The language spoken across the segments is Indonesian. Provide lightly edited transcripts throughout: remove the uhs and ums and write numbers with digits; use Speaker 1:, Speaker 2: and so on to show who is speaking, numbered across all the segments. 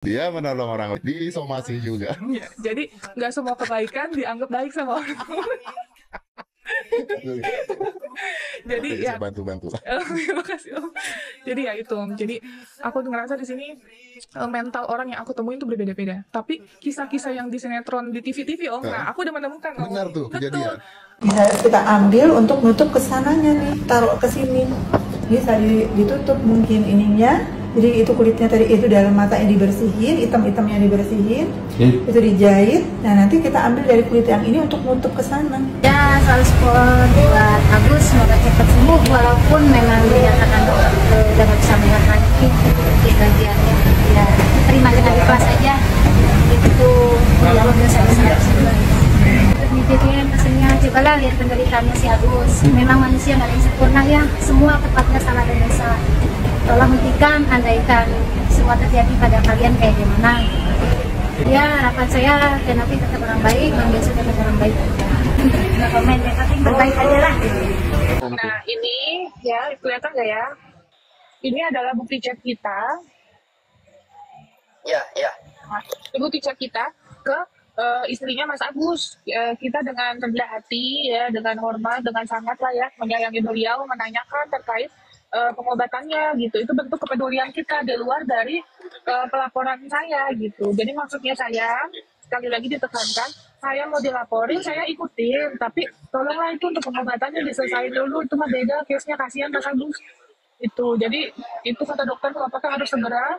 Speaker 1: Dia menolong orang di somasi juga.
Speaker 2: Ya, jadi nggak semua kebaikan dianggap baik sama orang. Jadi
Speaker 1: Oke,
Speaker 2: ya,
Speaker 1: saya bantu-bantu.
Speaker 2: terima kasih Om. Jadi ya itu Om. Jadi aku tuh ngerasa di sini mental orang yang aku temuin tuh berbeda-beda. Tapi kisah-kisah yang di sinetron di TV-TV Om, nah aku udah menemukan Om.
Speaker 1: Benar tuh
Speaker 2: Betul.
Speaker 1: kejadian.
Speaker 3: Harus kita ambil untuk nutup kesananya nih, taruh ke sini. Bisa ditutup mungkin ininya. Jadi itu kulitnya tadi itu dalam matanya dibersihin, hitam-hitamnya dibersihin, itu dijahit. Nah nanti kita ambil dari kulit yang ini untuk nutup ke sana.
Speaker 4: Ya, selalu support buat Agus, semoga cepat sembuh walaupun memang dinyatakan dokter udah nggak bisa melihat lagi di bagiannya. Ya, terima dengan ikhlas aja. Itu ya Allah bisa sembuh. Nitipin pesannya, cobalah lihat penderitaannya si Agus. Memang manusia nggak ada yang sempurna ya, semua tempatnya salah dan dosa. Tolong hentikan, andaikan semua terjadi pada kalian kayak gimana. Ya, harapan saya dan nanti tetap orang baik, Bang Biasa tetap orang baik. Nggak komen, yang penting berbaik aja lah.
Speaker 2: Nah ini ya kelihatan nggak ya? Ini adalah bukti chat kita.
Speaker 5: Iya, iya.
Speaker 2: Nah, bukti chat kita ke istrinya Mas Agus. Kita dengan rendah hati ya, dengan hormat, dengan sangat lah ya menyayangi beliau, menanyakan terkait pengobatannya gitu. Itu bentuk kepedulian kita di luar dari pelaporan saya gitu. Jadi maksudnya saya sekali lagi ditekankan, saya mau dilaporin, saya ikutin, tapi tolonglah itu untuk pengobatannya diselesaikan dulu. Itu mah beda case-nya, kasihan Mas Agus. Itu jadi itu kata dokter apakah harus segera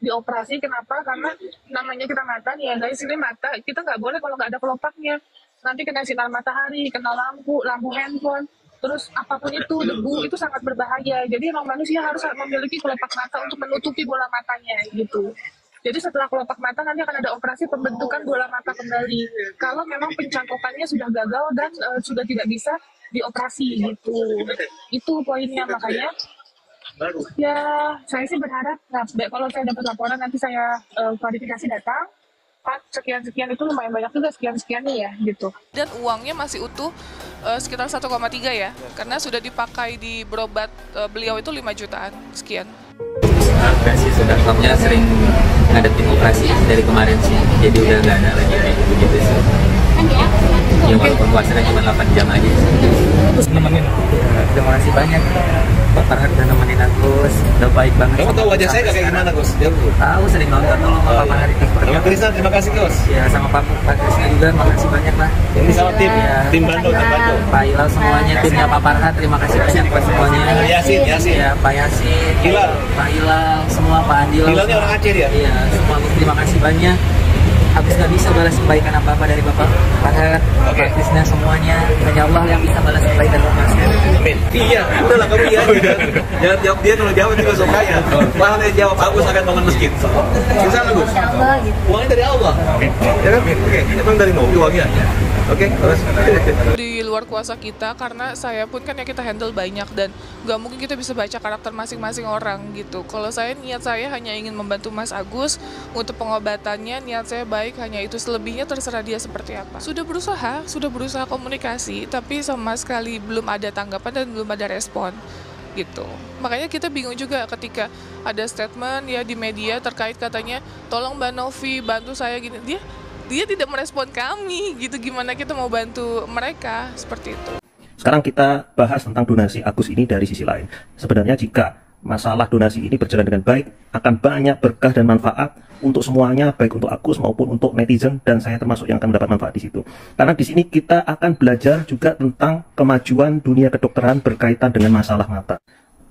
Speaker 2: dioperasi. Kenapa? Karena namanya kita mata nih ya guys, ini mata kita nggak boleh kalau nggak ada kelopaknya, nanti kena sinar matahari, kena lampu handphone, terus apapun itu debu itu sangat berbahaya. Jadi emang manusia harus memiliki kelopak mata untuk menutupi bola matanya gitu. Jadi setelah kelopak mata nanti akan ada operasi pembentukan bola mata kembali kalau memang pencangkokannya sudah gagal dan sudah tidak bisa dioperasi gitu. Itu poinnya. Makanya ya saya sih berharap, nah kalau saya dapat laporan nanti saya klarifikasi datang, Pak sekian-sekian itu lumayan banyak juga sekian-sekian nih ya gitu.
Speaker 6: Dan uangnya masih utuh sekitar 1,3 ya, karena sudah dipakai di berobat beliau itu 5 jutaan sekian.
Speaker 5: Operasi sudah kamunya sering ngadepin operasi dari kemarin sih, jadi udah nggak ada lagi kayak gitu sih. Ya walaupun puasanya cuma 8 jam aja sih. Terus nemenin. Terima kasih banyak Pak Farhat udah nemenin Agus, udah baik banget.
Speaker 7: Kamu tahu wajah saya kayak gimana Gus?
Speaker 5: Tahu, sering nonton sama Pak Farhat itu.
Speaker 7: Sama Krisna, terima kasih Gus.
Speaker 5: Ya sama Pak Krisna juga, makasih banyak lah.
Speaker 7: Ini sama tim,
Speaker 5: Ya,
Speaker 7: tim Bandung, tim Bandung.
Speaker 5: Pak Ilal semuanya, timnya Pak Farhat, terima kasih banyak buat semuanya.
Speaker 7: Yasin.
Speaker 5: Ya, Pak Yasin,
Speaker 7: Hilal.
Speaker 5: Pak Hilal, semua Pak Andil.
Speaker 7: Hilalnya orang Aceh dia.
Speaker 5: Iya, semua terima kasih banyak. Habis nggak bisa balas kebaikan apa-apa dari Bapak Farhat, Pak Krisna semuanya. Hanya Allah yang bisa balas kebaikan Bapak.
Speaker 7: Amin. Iya, udah lah kamu iya. Jangan jawab dia, kalau jawab juga suka ya. Malah dia jawab Agus akan bangun masjid. Bisa Agus?
Speaker 4: Insya Allah gitu.
Speaker 7: Uangnya dari Allah. Ya kan? Oke, emang dari Nobi uangnya. Oke, terus.
Speaker 6: Di luar kuasa kita, karena saya pun kan ya kita handle banyak dan nggak mungkin kita bisa baca karakter masing-masing orang gitu. Kalau saya, niat saya hanya ingin membantu Mas Agus untuk pengobatannya, niat saya baik, hanya itu. Selebihnya terserah dia seperti apa. Sudah berusaha komunikasi, tapi sama sekali belum ada tanggapan dan belum ada respon gitu. Makanya kita bingung juga ketika ada statement ya di media terkait katanya, tolong Mbak Novi bantu saya gini. Dia tidak merespon kami gitu, gimana kita mau bantu mereka seperti itu.
Speaker 8: Sekarang kita bahas tentang donasi Agus ini dari sisi lain. Sebenarnya jika masalah donasi ini berjalan dengan baik, akan banyak berkah dan manfaat untuk semuanya, baik untuk Agus maupun untuk netizen, dan saya termasuk yang akan mendapat manfaat di situ. Karena di sini kita akan belajar juga tentang kemajuan dunia kedokteran berkaitan dengan masalah mata.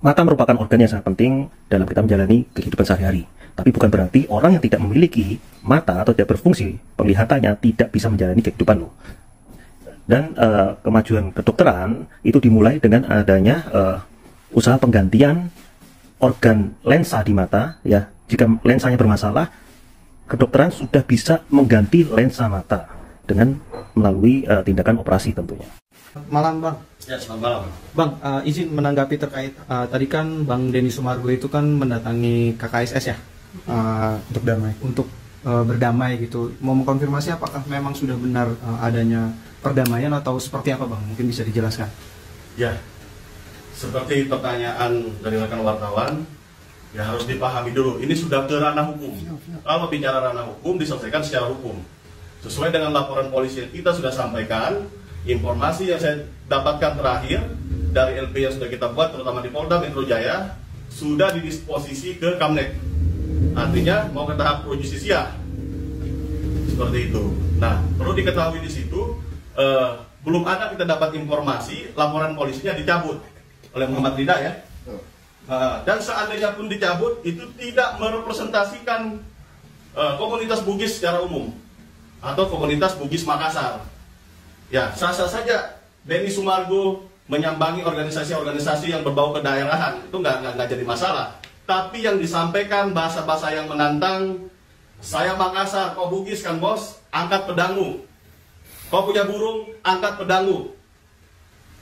Speaker 8: Mata merupakan organ yang sangat penting dalam kita menjalani kehidupan sehari-hari. Tapi bukan berarti orang yang tidak memiliki mata atau tidak berfungsi penglihatannya tidak bisa menjalani kehidupan loh. Dan kemajuan kedokteran itu dimulai dengan adanya usaha penggantian organ lensa di mata ya. Jika lensanya bermasalah, kedokteran sudah bisa mengganti lensa mata dengan melalui tindakan operasi tentunya.
Speaker 9: Malam Bang.
Speaker 7: Ya, selamat malam.
Speaker 9: Bang, izin menanggapi terkait tadi kan Bang Denny Sumargo itu kan mendatangi KKSS ya untuk damai, untuk berdamai gitu. Mau mengkonfirmasi apakah memang sudah benar adanya perdamaian atau seperti apa Bang? Mungkin bisa dijelaskan.
Speaker 10: Ya, seperti pertanyaan dari rekan wartawan, Ya harus dipahami dulu, ini sudah ke ranah hukum. Kalau bicara ranah hukum, diselesaikan secara hukum. Sesuai dengan laporan polisi yang kita sudah sampaikan, informasi yang saya dapatkan terakhir dari LP yang sudah kita buat, terutama di Polda Metro Jaya, sudah didisposisi ke Kamnek. Artinya mau ke tahap pro justisia. Seperti itu. Nah, perlu diketahui di situ, belum ada kita dapat informasi laporan polisinya dicabut oleh Muhammad Rida ya. Dan seandainya pun dicabut, itu tidak merepresentasikan komunitas Bugis secara umum atau komunitas Bugis Makassar. Ya, sah-sah saja Denny Sumargo menyambangi organisasi-organisasi yang berbau kedaerahan, itu nggak jadi masalah. Tapi yang disampaikan bahasa-bahasa yang menantang, saya Makassar, kau Bugis kan bos, angkat pedangmu. Kau punya burung, angkat pedangmu.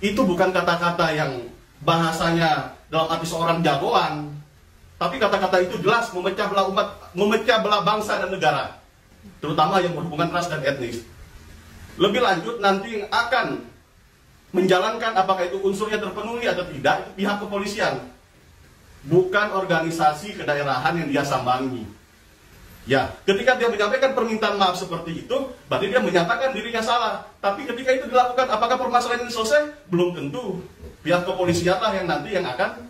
Speaker 10: Itu bukan kata-kata yang bahasanya dalam arti seorang jagoan, tapi kata-kata itu jelas memecah belah umat, memecah belah bangsa dan negara, terutama yang berhubungan ras dan etnis. Lebih lanjut nanti yang akan menjalankan apakah itu unsurnya terpenuhi atau tidak, itu pihak kepolisian, bukan organisasi kedaerahan yang dia sambangi. Ya, ketika dia menyampaikan permintaan maaf seperti itu, berarti dia menyatakan dirinya salah. Tapi ketika itu dilakukan, apakah permasalahan ini selesai? Belum tentu. Pihak kepolisianlah yang nanti yang akan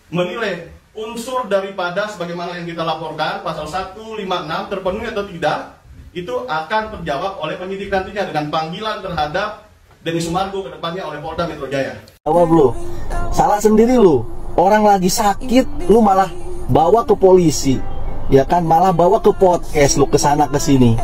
Speaker 10: menilai unsur daripada sebagaimana yang kita laporkan pasal 156 terpenuhi atau tidak, itu akan terjawab oleh penyidik nantinya dengan panggilan terhadap Denny Sumargo ke depannya oleh Polda Metro Jaya.
Speaker 11: Jawab lu, salah sendiri lu. Orang lagi sakit, lu malah bawa ke polisi, ya kan? Malah bawa ke podcast lu, kesana kesini.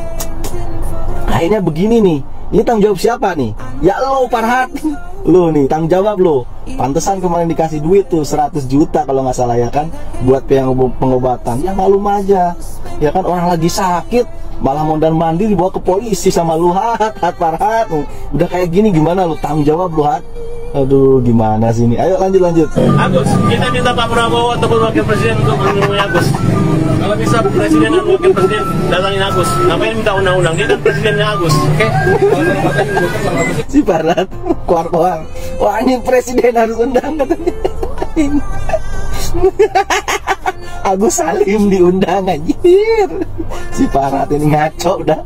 Speaker 11: Akhirnya begini nih. Ini tanggung jawab siapa nih? Ya lo Farhat. Lo nih tanggung jawab lo. Pantesan kemarin dikasih duit tuh 100 juta kalau nggak salah ya kan, buat pengobatan. Ya malum aja. Ya kan orang lagi sakit malah mondar mandir dibawa ke polisi sama lu Farhat. Udah kayak gini gimana lu? Tanggung jawab lu Aduh gimana sih ini? Ayo lanjut.
Speaker 12: Agus, kita minta Pak Prabowo ataupun Wakil Presiden untuk menemui Agus. Kalau bisa Presiden dan Wakil Presiden datangin Agus. Ngapain minta undang-undang? Dia kan presidennya Agus. Oke?
Speaker 11: Si Farhat keluar. Wah ini presiden harus undang katanya. Agus Salim diundang anjir. Si Farhat ini ngaco udah.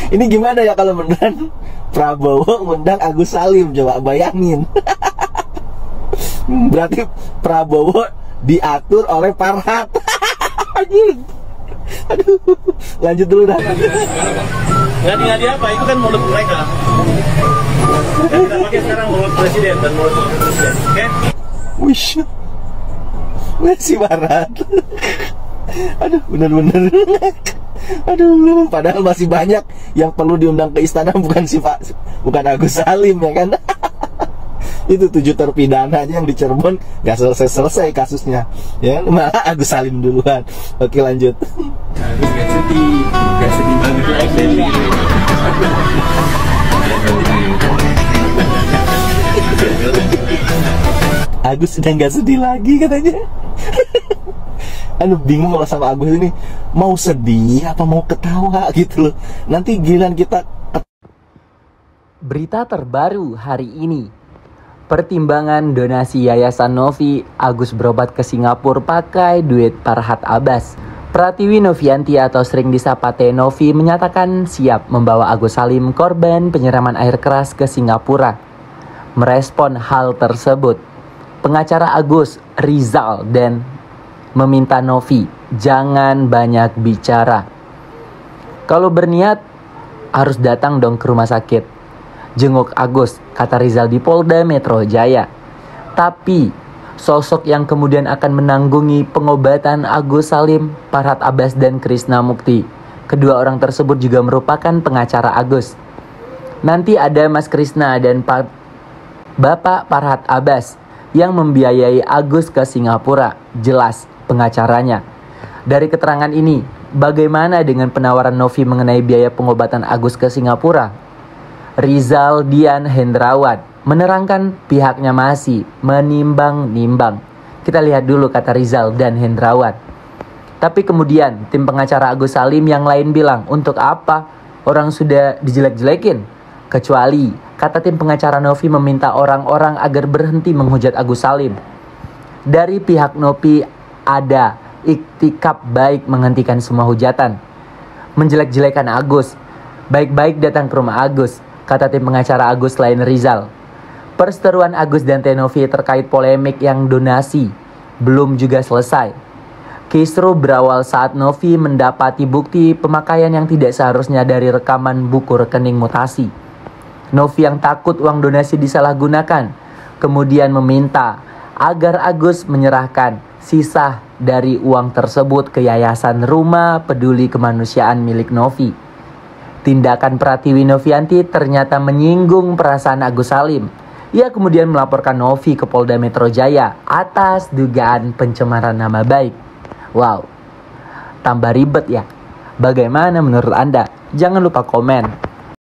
Speaker 11: Ini gimana ya kalau beneran Prabowo mengundang Agus Salim, coba bayangin. Berarti Prabowo diatur oleh Farhat. Aduh, lanjut dulu dah.
Speaker 12: Ngadi-ngadi apa? Itu kan mulut mereka. Dan kita pakai sekarang mulut presiden dan mulut presiden. Oke?
Speaker 11: Wish. Si Farhat. Aduh, bener-bener. Aduh, padahal masih banyak yang perlu diundang ke istana, bukan bukan Agus Salim ya kan. Itu 7 terpidana aja yang di Cirebon gak selesai kasusnya ya, malah Agus Salim duluan. Oke lanjut.
Speaker 5: Agus gak sedih banget lagi.
Speaker 11: Agus sudah gak sedih lagi katanya. Aduh bingung kalau sama Agus ini, mau sedih apa mau ketawa gitu loh. Nanti giliran kita.
Speaker 13: Berita terbaru hari ini. Pertimbangan donasi Yayasan Novi, Agus berobat ke Singapura pakai duit Farhat Abbas. Pratiwi Novianti atau sering disapa Teh Novi menyatakan siap membawa Agus Salim, korban penyiraman air keras, ke Singapura. Merespon hal tersebut, pengacara Agus, Rizal, dan meminta Novi jangan banyak bicara. Kalau berniat harus datang dong ke rumah sakit. Jenguk Agus, kata Rizal di Polda Metro Jaya. Tapi sosok yang kemudian akan menanggungi pengobatan Agus Salim, Farhat Abbas dan Krishna Mukti. Kedua orang tersebut juga merupakan pengacara Agus. Nanti ada Mas Krishna dan Bapak Farhat Abbas yang membiayai Agus ke Singapura, jelas pengacaranya. Dari keterangan ini, bagaimana dengan penawaran Novi mengenai biaya pengobatan Agus ke Singapura? Rizal Dian Hendrawat menerangkan pihaknya masih menimbang-nimbang. Kita lihat dulu kata Rizal dan Hendrawat. Tapi kemudian tim pengacara Agus Salim yang lain bilang, untuk apa? Orang sudah dijelek-jelekin. Kecuali kata tim pengacara Novi meminta orang-orang agar berhenti menghujat Agus Salim. Dari pihak Novi ada iktikad baik menghentikan semua hujatan, menjelek-jelekan Agus. Baik-baik datang ke rumah Agus, kata tim pengacara Agus selain Rizal. Perseteruan Agus dan Novi terkait polemik yang donasi belum juga selesai. Kisru berawal saat Novi mendapati bukti pemakaian yang tidak seharusnya dari rekaman buku rekening mutasi. Novi yang takut uang donasi disalahgunakan, kemudian meminta agar Agus menyerahkan sisa dari uang tersebut ke Yayasan Rumah Peduli Kemanusiaan milik Novi. Tindakan Pratiwi Novianti ternyata menyinggung perasaan Agus Salim. Ia kemudian melaporkan Novi ke Polda Metro Jaya atas dugaan pencemaran nama baik. Wow, tambah ribet ya. Bagaimana menurut Anda? Jangan lupa komen.